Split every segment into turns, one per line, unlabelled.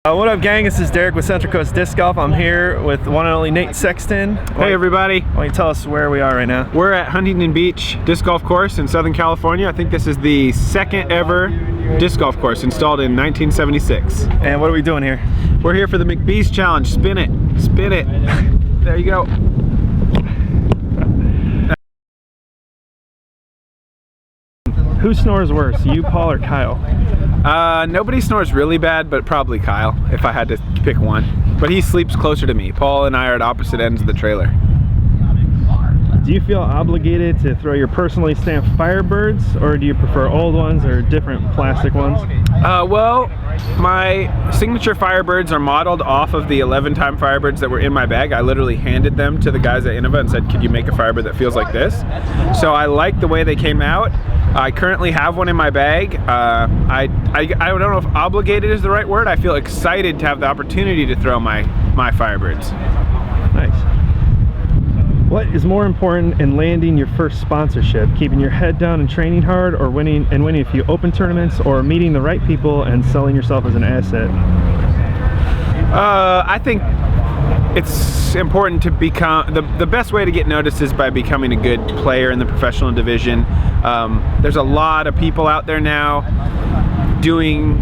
What up, gang? This is Derek with Central Coast Disc Golf. I'm here with the one and only Nate Sexton.
Hey everybody.
Why don't you tell us where we are right now?
We're at Huntington Beach Disc Golf Course in Southern California. I think this is the second ever disc golf course installed in 1976.
And what are we doing here?
We're here for the McBee's Challenge. Spin it. Spin it. There you go.
Who snores worse, you, Paul, or Kyle?
Nobody snores really bad, but probably Kyle, if I had to pick one. But he sleeps closer to me. Paul and I are at opposite ends of the trailer.
Do you feel obligated to throw your personally stamped Firebirds, or do you prefer old ones or different plastic ones?
Well, my signature Firebirds are modeled off of the 11-time Firebirds that were in my bag. I literally handed them to the guys at Innova and said, could you make a Firebird that feels like this? So I like the way they came out. I currently have one in my bag. I don't know if obligated is the right word. I feel excited to have the opportunity to throw my Firebirds.
Nice. What is more important in landing your first sponsorship? Keeping your head down and training hard, or winning a few open tournaments, or meeting the right people and selling yourself as an asset?
I think it's important to become, the best way to get noticed is by becoming a good player in the professional division. There's a lot of people out there now doing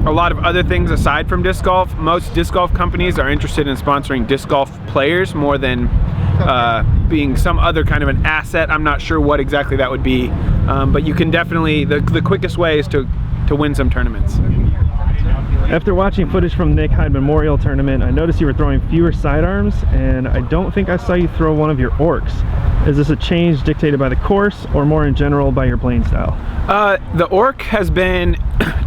a lot of other things aside from disc golf. Most disc golf companies are interested in sponsoring disc golf players more than being some other kind of an asset. I'm not sure what exactly that would be, but you can definitely, the quickest way is to win some tournaments.
After watching footage from the Nick Hyde Memorial Tournament, I noticed you were throwing fewer sidearms, and I don't think I saw you throw one of your orcs. Is this a change dictated by the course, or more in general by your playing style?
The orc has been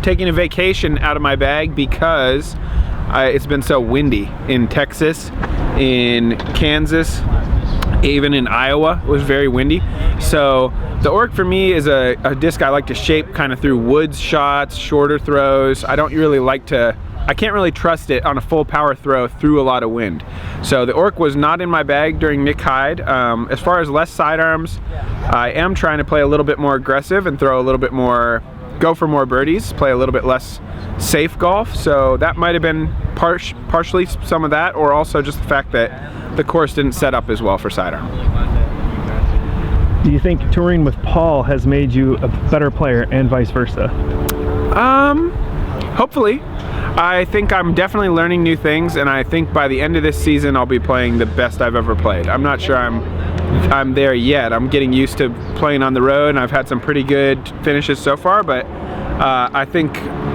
taking a vacation out of my bag because it's been so windy in Texas, in Kansas, even in Iowa. It was very windy. So the orc for me is a disc I like to shape kind of through woods shots, shorter throws. I don't really like to, I can't really trust it on a full power throw through a lot of wind. So the orc was not in my bag during Nick Hyde. As far as less sidearms, I am trying to play a little bit more aggressive and throw a little bit more, go for more birdies, play a little bit less safe golf. So that might have been partially some of that, or also just the fact that the course didn't set up as well for sidearm.
Do you think touring with Paul has made you a better player and vice versa?
Hopefully. I think I'm definitely learning new things, and I think by the end of this season I'll be playing the best I've ever played. I'm not sure I'm there yet. I'm getting used to playing on the road, and I've had some pretty good finishes so far, but I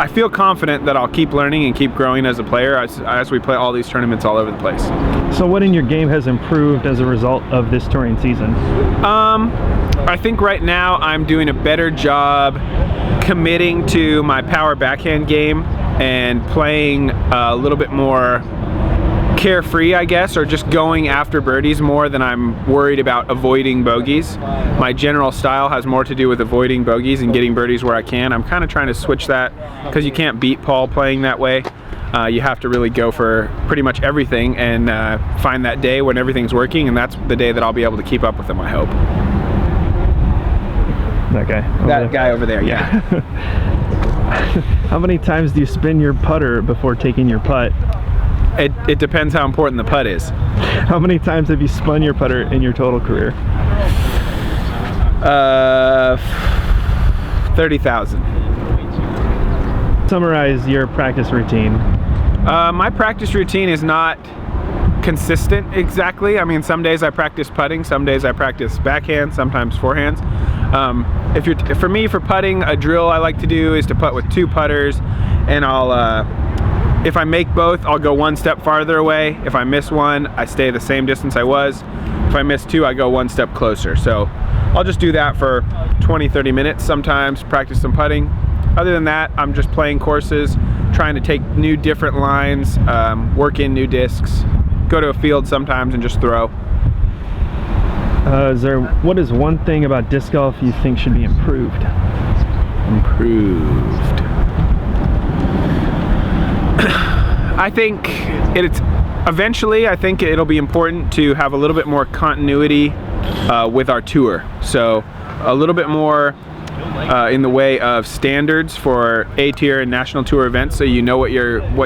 feel confident that I'll keep learning and keep growing as a player as we play all these tournaments all over the place.
So what in your game has improved as a result of this touring season?
I think right now I'm doing a better job committing to my power backhand game and playing a little bit more carefree, I guess, or just going after birdies more than I'm worried about avoiding bogeys. My general style has more to do with avoiding bogeys and getting birdies where I can. I'm kind of trying to switch that because you can't beat Paul playing that way. You have to really go for pretty much everything and find that day when everything's working, and that's the day that I'll be able to keep up with him, I hope.
That guy.
That guy over there, yeah.
How many times do you spin your putter before taking your putt?
It depends how important the putt is.
How many times have you spun your putter in your total career?
30,000.
Summarize your practice routine.
My practice routine is not consistent exactly. I mean, some days I practice putting, some days I practice backhand, sometimes forehands. For me, for putting, a drill I like to do is to putt with two putters, and if I make both, I'll go one step farther away. If I miss one, I stay the same distance I was. If I miss two, I go one step closer. So I'll just do that for 20-30 minutes sometimes, practice some putting. Other than that, I'm just playing courses, trying to take new different lines, work in new discs, go to a field sometimes and just throw.
What is one thing about disc golf you think should be improved?
Improved. I think eventually I think it'll be important to have a little bit more continuity with our tour. So a little bit more in the way of standards for A-tier and national tour events, so you know what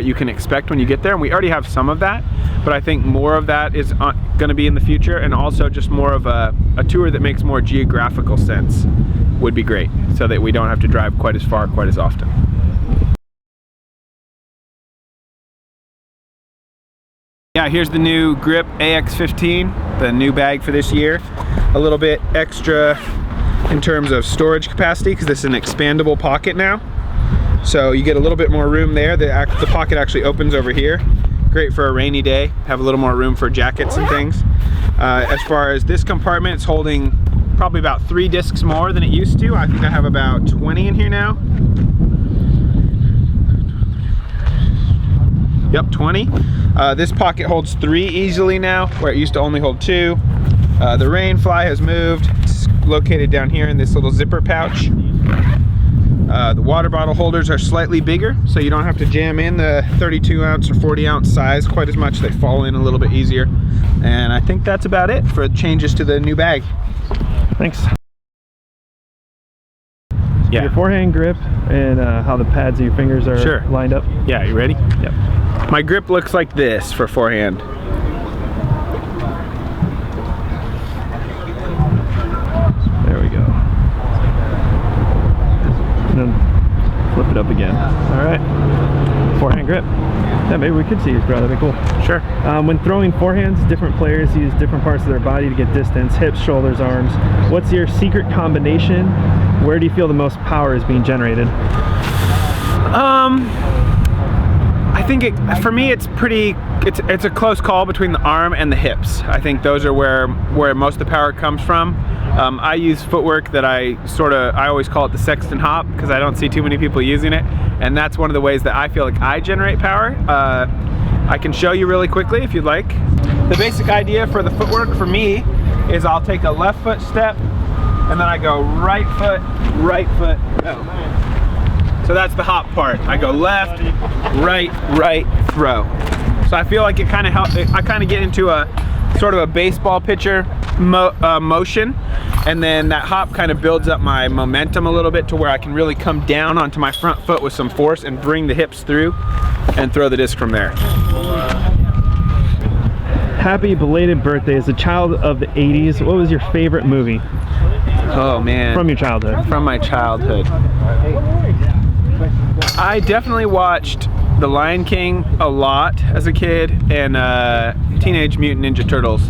you can expect when you get there. And we already have some of that, but I think more of that is going to be in the future, and also just more of a tour that makes more geographical sense would be great, so that we don't have to drive quite as far quite as often. Yeah, here's the new Grip AX15, the new bag for this year. A little bit extra in terms of storage capacity, because this is an expandable pocket now. So you get a little bit more room there. The pocket actually opens over here. Great for a rainy day. Have a little more room for jackets and things. As far as this compartment, it's holding probably about 3 discs more than it used to. I think I have about 20 in here now. Yep, 20. This pocket holds 3 easily now, where it used to only hold 2. The rain fly has moved. It's located down here in this little zipper pouch. The water bottle holders are slightly bigger, so you don't have to jam in the 32 ounce or 40 ounce size quite as much. They fall in a little bit easier. And I think that's about it for changes to the new bag.
Thanks.
Yeah.
Your forehand grip and how the pads of your fingers are lined up.
Yeah, you ready?
Yep.
My grip looks like this for forehand.
There we go. And then flip it up again. All right. Forehand grip. Yeah, maybe we could see you throw. That'd be cool.
Sure.
When throwing forehands, different players use different parts of their body to get distance: hips, shoulders, arms. What's your secret combination? Where do you feel the most power is being generated?
I think for me it's a close call between the arm and the hips. I think those are where most of the power comes from. I use footwork that I always call it the Sexton hop, because I don't see too many people using it, and that's one of the ways that I feel like I generate power. I can show you really quickly if you'd like. The basic idea for the footwork for me is I'll take a left foot step, and then I go right foot, go. So that's the hop part. I go left, right, throw. So I feel like it kind of helps. I kind of get into a sort of a baseball pitcher motion, and then that hop kind of builds up my momentum a little bit to where I can really come down onto my front foot with some force and bring the hips through and throw the disc from there.
Happy belated birthday. As a child of the 80s, what was your favorite movie?
Oh man.
From your childhood.
From my childhood. I definitely watched The Lion King a lot as a kid, and Teenage Mutant Ninja Turtles.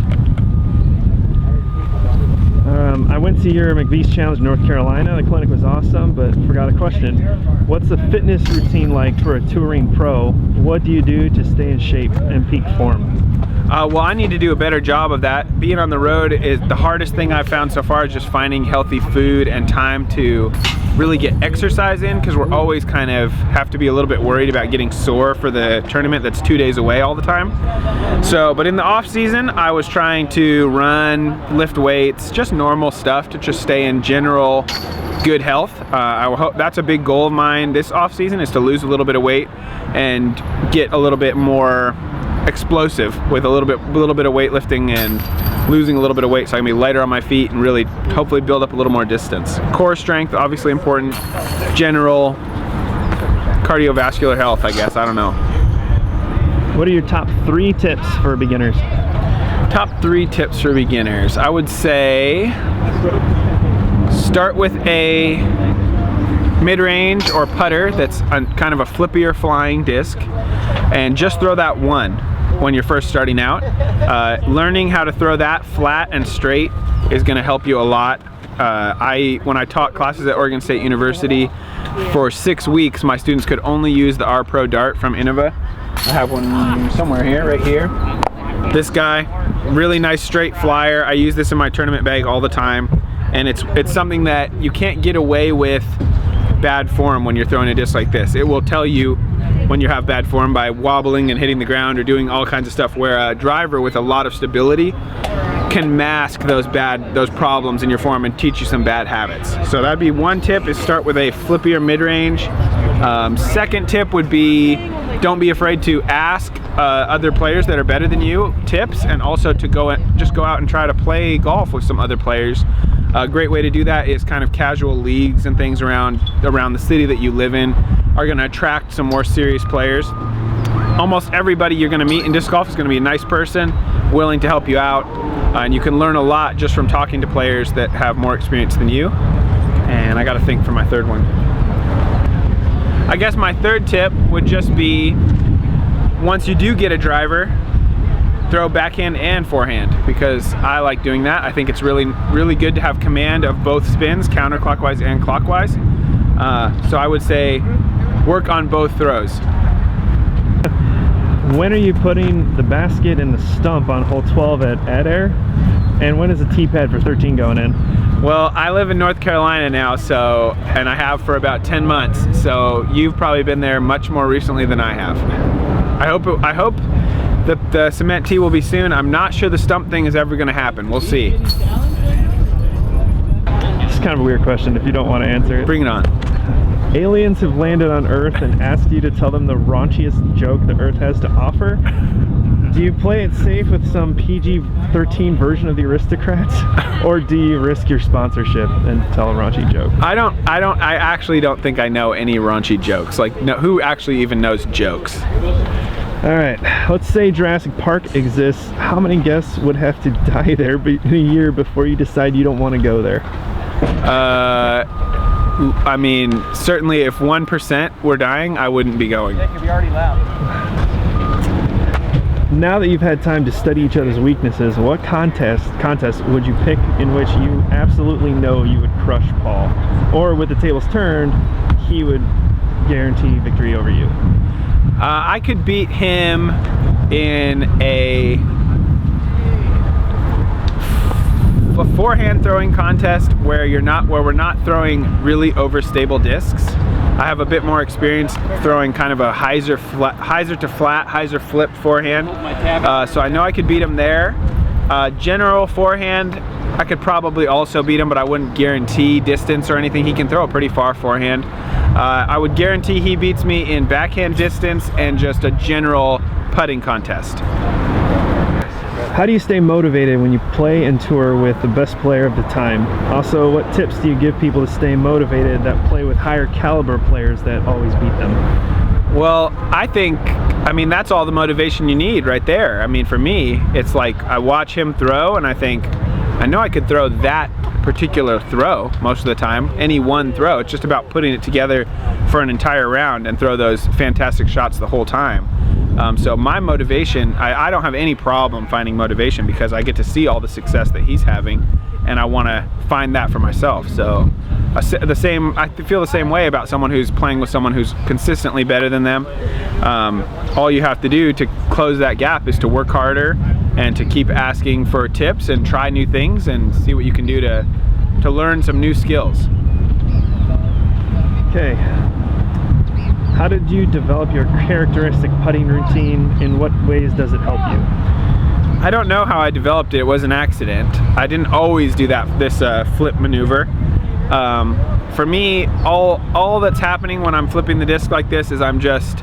I went to your McVee's Challenge in North Carolina. The clinic was awesome, but forgot a question. What's the fitness routine like for a touring pro? What do you do to stay in shape and peak form?
Well, I need to do a better job of that. Being on the road is the hardest thing I've found so far, is just finding healthy food and time to really get exercise in, because we're always kind of have to be a little bit worried about getting sore for the tournament that's 2 days away all the time. So, but in the off season, I was trying to run, lift weights, just normal stuff to just stay in general good health. I hope that's a big goal of mine this off season, is to lose a little bit of weight and get a little bit more explosive with a little bit of weightlifting and losing a little bit of weight, so I can be lighter on my feet and really hopefully build up a little more distance. Core strength, obviously important. General cardiovascular health, I guess. I don't know.
What are your top 3 tips for beginners?
Top 3 tips for beginners. I would say start with a mid-range or putter that's kind of a flippier flying disc, and just throw that one when you're first starting out. Learning how to throw that flat and straight is going to help you a lot. When I taught classes at Oregon State University for 6 weeks, my students could only use the R Pro Dart from Innova. I have one somewhere here, right here. This guy, really nice straight flyer. I use this in my tournament bag all the time, and it's something that you can't get away with bad form when you're throwing a disc like this. It will tell you when you have bad form by wobbling and hitting the ground or doing all kinds of stuff, where a driver with a lot of stability can mask those problems in your form and teach you some bad habits. So that'd be one tip, is start with a flippier mid-range. Second tip would be, don't be afraid to ask other players that are better than you tips, and also to just go out and try to play golf with some other players. A great way to do that is kind of casual leagues and things around the city that you live in are going to attract some more serious players. Almost everybody you're going to meet in disc golf is going to be a nice person, willing to help you out, and you can learn a lot just from talking to players that have more experience than you. And I got to think for my third one. I guess my third tip would just be, once you do get a driver, throw backhand and forehand, because I like doing that. I think it's really good to have command of both spins, counterclockwise and clockwise. So I would say work on both throws.
When are you putting the basket and the stump on hole 12 at Adair? And when is the tee pad for 13 going in?
Well, I live in North Carolina now, and I have for about 10 months. So you've probably been there much more recently than I have. I hope the cement tee will be soon. I'm not sure the stump thing is ever going to happen. We'll see.
It's kind of a weird question if you don't want to answer it.
Bring it on.
Aliens have landed on Earth and asked you to tell them the raunchiest joke the Earth has to offer. Do you play it safe with some PG-13 version of the Aristocrats, or do you risk your sponsorship and tell a raunchy joke?
I actually don't think I know any raunchy jokes. Like, no, who actually even knows jokes?
All right, let's say Jurassic Park exists. How many guests would have to die there in a year before you decide you don't want to go there?
I mean, certainly if 1% were dying, I wouldn't be going.
Nick, have you already left?
Now that you've had time to study each other's weaknesses, what contest would you pick in which you absolutely know you would crush Paul? Or with the tables turned, he would guarantee victory over you?
I could beat him in a forehand throwing contest where we're not throwing really overstable discs. I have a bit more experience throwing kind of a hyzer to flat, hyzer flip forehand. So I know I could beat him there. General forehand, I could probably also beat him, but I wouldn't guarantee distance or anything. He can throw a pretty far forehand. I would guarantee he beats me in backhand distance and just a general putting contest.
How do you stay motivated when you play and tour with the best player of the time? Also, what tips do you give people to stay motivated that play with higher caliber players that always beat them?
Well, I mean, that's all the motivation you need right there. I mean, for me, it's like I watch him throw and I think, I know I could throw that particular throw most of the time, any one throw. It's just about putting it together for an entire round and throw those fantastic shots the whole time. So my motivation, I don't have any problem finding motivation because I get to see all the success that he's having and I want to find that for myself. So I feel the same way about someone who's playing with someone who's consistently better than them. All you have to do to close that gap is to work harder and to keep asking for tips and try new things and see what you can do to learn some new skills.
Okay. How did you develop your characteristic putting routine? In what ways does it help you?
I don't know how I developed it. It was an accident. I didn't always do this flip maneuver. For me, all that's happening when I'm flipping the disc like this is I'm just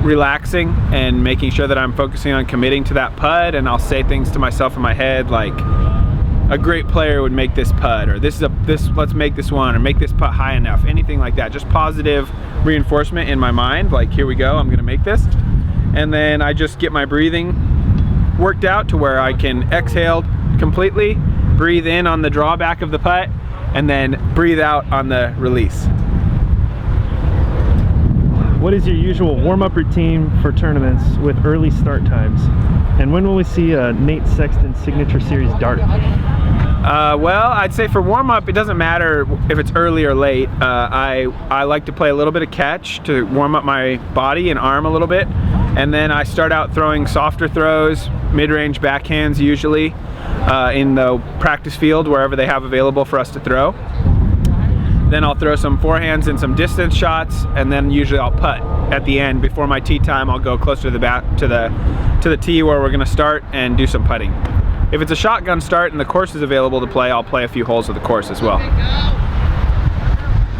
relaxing and making sure that I'm focusing on committing to that putt, and I'll say things to myself in my head like, a great player would make this putt, or let's make this one, or make this putt high enough, anything like that. Just positive reinforcement in my mind, like, here we go, I'm gonna make this. And then I just get my breathing worked out to where I can exhale completely, breathe in on the drawback of the putt, and then breathe out on the release.
What is your usual warm-up routine for tournaments with early start times? And when will we see a Nate Sexton Signature Series dart?
Well, I'd say for warm-up, it doesn't matter if it's early or late. I like to play a little bit of catch to warm up my body and arm a little bit. And then I start out throwing softer throws, mid-range backhands usually, in the practice field, wherever they have available for us to throw. Then I'll throw some forehands and some distance shots, and then usually I'll putt at the end. Before my tee time, I'll go closer to the to the tee where we're gonna start and do some putting. If it's a shotgun start and the course is available to play, I'll play a few holes of the course as well.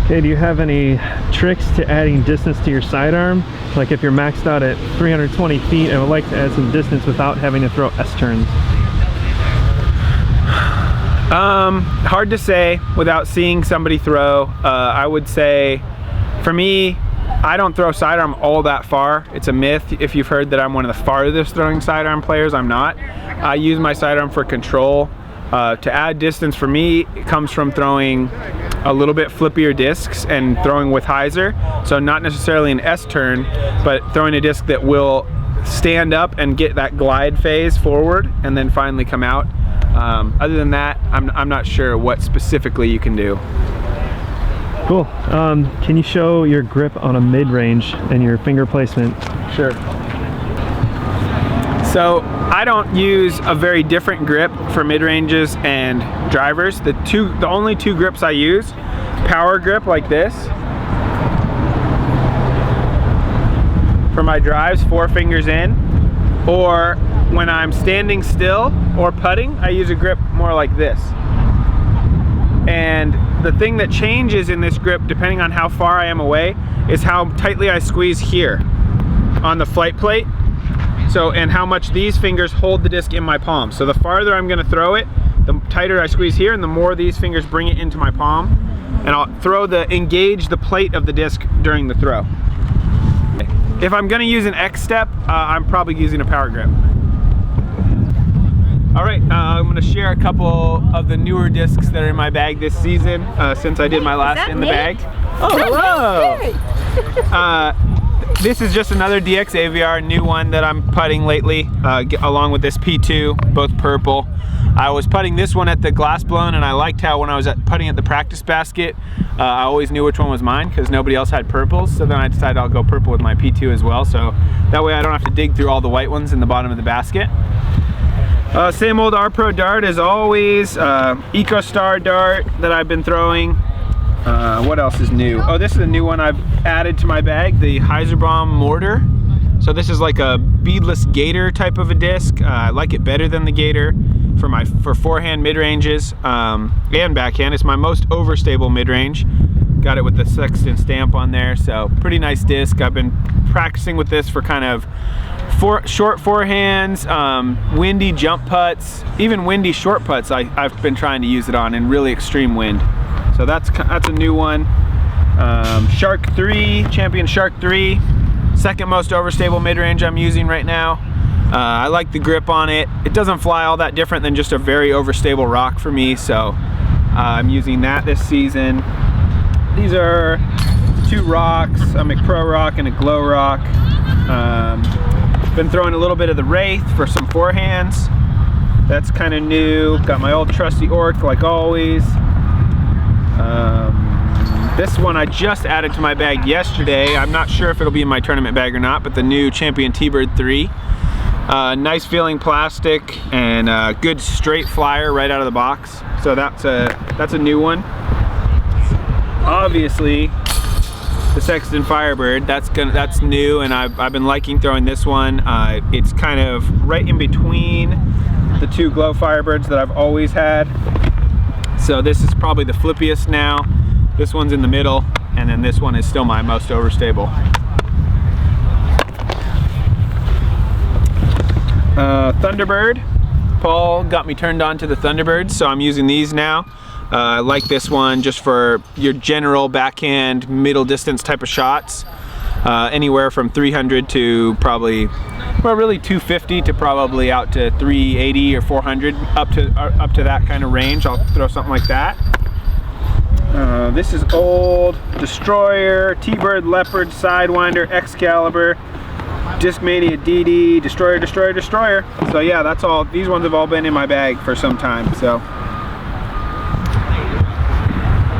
Okay, do you have any tricks to adding distance to your sidearm? Like if you're maxed out at 320 feet and would like to add some distance without having to throw S-turns?
Hard to say without seeing somebody throw. I would say, for me, I don't throw sidearm all that far. It's a myth if you've heard that I'm one of the farthest throwing sidearm players. I'm not. I use my sidearm for control. To add distance for me, it comes from throwing a little bit flippier discs and throwing with hyzer. So not necessarily an S turn, but throwing a disc that will stand up and get that glide phase forward and then finally come out. Other than that, I'm not sure what specifically you can do.
Cool. Can you show your grip on a mid-range and your finger placement?
Sure. So I don't use a very different grip for mid-ranges and drivers. The only two grips I use, power grip like this for my drives, 4 fingers in, or when I'm standing still or putting, I use a grip more like this. And the thing that changes in this grip, depending on how far I am away, is how tightly I squeeze here on the flight plate. So, and how much these fingers hold the disc in my palm. So the farther I'm gonna throw it, the tighter I squeeze here, and the more these fingers bring it into my palm. And I'll engage the plate of the disc during the throw. If I'm gonna use an X step, I'm probably using a power grip. All right, I'm gonna share a couple of the newer discs that are in my bag this season since I did my last in the bag. Oh, hello! This is just another DX AVR, new one that I'm putting lately, along with this P2, both purple. I was putting this one at the glass blown, and I liked how when I was putting at the practice basket, I always knew which one was mine because nobody else had purples. So then I decided I'll go purple with my P2 as well. So that way I don't have to dig through all the white ones in the bottom of the basket. Same old R-Pro dart as always, EcoStar dart that I've been throwing. What else is new? Oh, this is a new one I've added to my bag, the Hyzerbomb mortar. So this is like a beadless gator type of a disc. I like it better than the gator for forehand mid-ranges and backhand. It's my most overstable mid-range. Got it with the Sexton stamp on there, so pretty nice disc. I've been practicing with this for kind of short forehands, windy jump putts, even windy short putts I've been trying to use it on in really extreme wind. So that's a new one. Shark 3, Champion Shark 3, second most overstable mid-range I'm using right now. I like the grip on it. It doesn't fly all that different than just a very overstable rock for me, so I'm using that this season. These are 2 rocks, a McPro rock and a Glow rock. Been throwing a little bit of the Wraith for some forehands. That's kind of new. Got my old trusty Orc like always. This one I just added to my bag yesterday. I'm not sure if it'll be in my tournament bag or not, but the new Champion T-Bird 3. Nice feeling plastic and good straight flyer right out of the box. So that's a new one. Obviously, the Sexton Firebird, that's new, and I've been liking throwing this one. It's kind of right in between the 2 Glow Firebirds that I've always had. So this is probably the flippiest now. This one's in the middle, and then this one is still my most overstable. Thunderbird. Paul got me turned on to the Thunderbirds, so I'm using these now. I like this one just for your general backhand middle distance type of shots. Anywhere from 300 to probably, well, really 250 to probably out to 380 or 400, up to that kind of range. I'll throw something like that. This is old Destroyer, T-Bird, Leopard, Sidewinder, Excalibur, Discmania DD, Destroyer, Destroyer, Destroyer. So yeah, that's all. These ones have all been in my bag for some time. So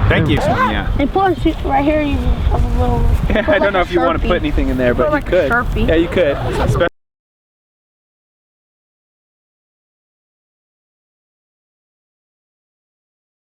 thank you. Yeah.
And plus, right here, you have a little.
Yeah, I don't know if you want to put anything in there, but you could.
Sharpie.
Yeah, you could. Especially